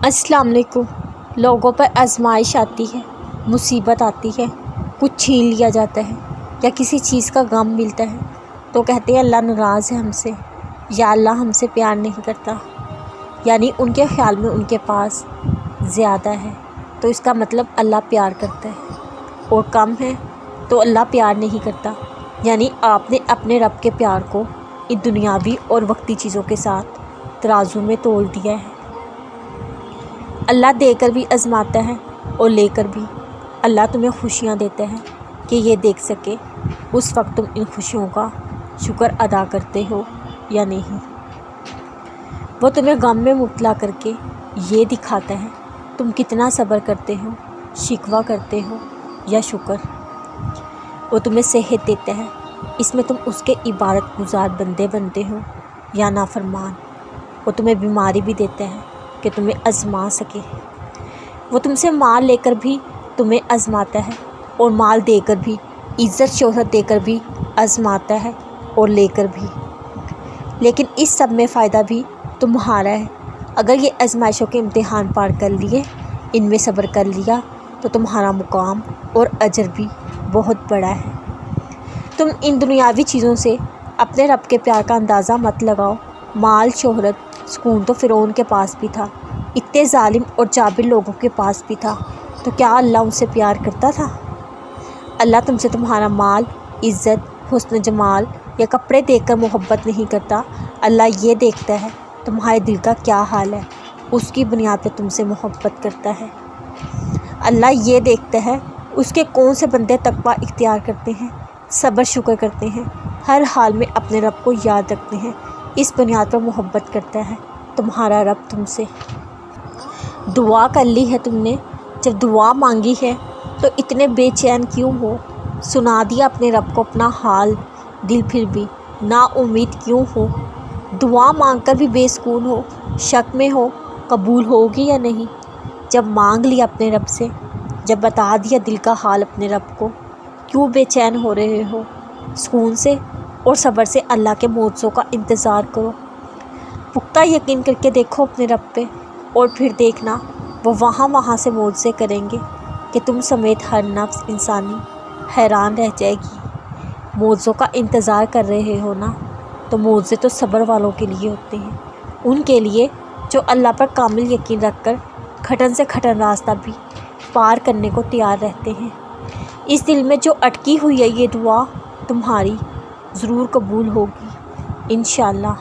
अस्सलाम वालेकुम। लोगों पर आजमाइश आती है, मुसीबत आती है, कुछ छीन लिया जाता है या किसी चीज़ का गम मिलता है तो कहते हैं अल्लाह नाराज़ है हमसे, या अल्लाह हमसे प्यार नहीं करता, यानी उनके ख़्याल में उनके पास ज़्यादा है तो इसका मतलब अल्लाह प्यार करता है, और कम है तो अल्लाह प्यार नहीं करता, यानी आपने अपने रब के प्यार को इन दुनियावी और वक्ती चीज़ों के साथ तराजू में तोल दिया है। अल्लाह देकर भी आजमाता है और लेकर भी। अल्लाह तुम्हें खुशियाँ देता है कि ये देख सके उस वक्त तुम इन खुशियों का शुक्र अदा करते हो या नहीं। वो तुम्हें गम में मुब्तला करके ये दिखाता है तुम कितना सब्र करते हो, शिकवा करते हो या शुक्र। वो तुम्हें सेहत देता है, इसमें तुम उसके इबादत गुजार बंदे बनते हो या नाफरमान। वो तुम्हें बीमारी भी देता है कि तुम्हें आजमा सके। वो तुमसे माल लेकर भी तुम्हें आजमाता है और माल देकर भी, इज़्ज़त शोहरत देकर भी आजमाता है और लेकर भी। लेकिन इस सब में फ़ायदा भी तुम्हारा है। अगर ये आजमाइशों के इम्तिहान पार कर लिए, इनमें सब्र कर लिया तो तुम्हारा मुकाम और अजर भी बहुत बड़ा है। तुम इन दुनियावी चीज़ों से अपने रब के प्यार का अंदाज़ा मत लगाओ। माल, शोहरत, सुकून तो फ़िरौन के पास भी था, इतने जालिम और जाबिर लोगों के पास भी था, तो क्या अल्लाह उनसे प्यार करता था? अल्लाह तुमसे तुम्हारा माल, इज़्ज़त, हुस्न जमाल या कपड़े देखकर मोहब्बत नहीं करता। अल्लाह ये देखता है तुम्हारे दिल का क्या हाल है, उसकी बुनियाद पे तुमसे मोहब्बत करता है। अल्लाह ये देखता है उसके कौन से बंदे तकवा इख्तियार करते हैं, सब्र शुक्र करते हैं, हर हाल में अपने रब को याद रखते हैं। इस बुनियाद पर मोहब्बत करता है तुम्हारा रब तुमसे। दुआ कर ली है तुमने, जब दुआ मांगी है तो इतने बेचैन क्यों हो? सुना दिया अपने रब को अपना हाल दिल, फिर भी ना उम्मीद क्यों हो? दुआ मांगकर भी बेसुकून हो, शक में हो कबूल होगी या नहीं। जब मांग लिया अपने रब से, जब बता दिया दिल का हाल अपने रब को, क्यों बेचैन हो रहे हो? सुकून से और सब्र से अल्लाह के मौज़ों का इंतज़ार करो। पुख्ता यकीन करके देखो अपने रब पे, और फिर देखना वो वहाँ से मौज़े करेंगे कि तुम समेत हर नफ्स इंसानी हैरान रह जाएगी। मौज़ों का इंतज़ार कर रहे हो ना, तो मौज़े तो सब्र वालों के लिए होते हैं, उनके लिए जो अल्लाह पर कामिल यकीन रखकर खटन से खटन रास्ता भी पार करने को तैयार रहते हैं। इस दिल में जो अटकी हुई है ये दुआ तुम्हारी ज़रूर कबूल होगी इंशाअल्लाह।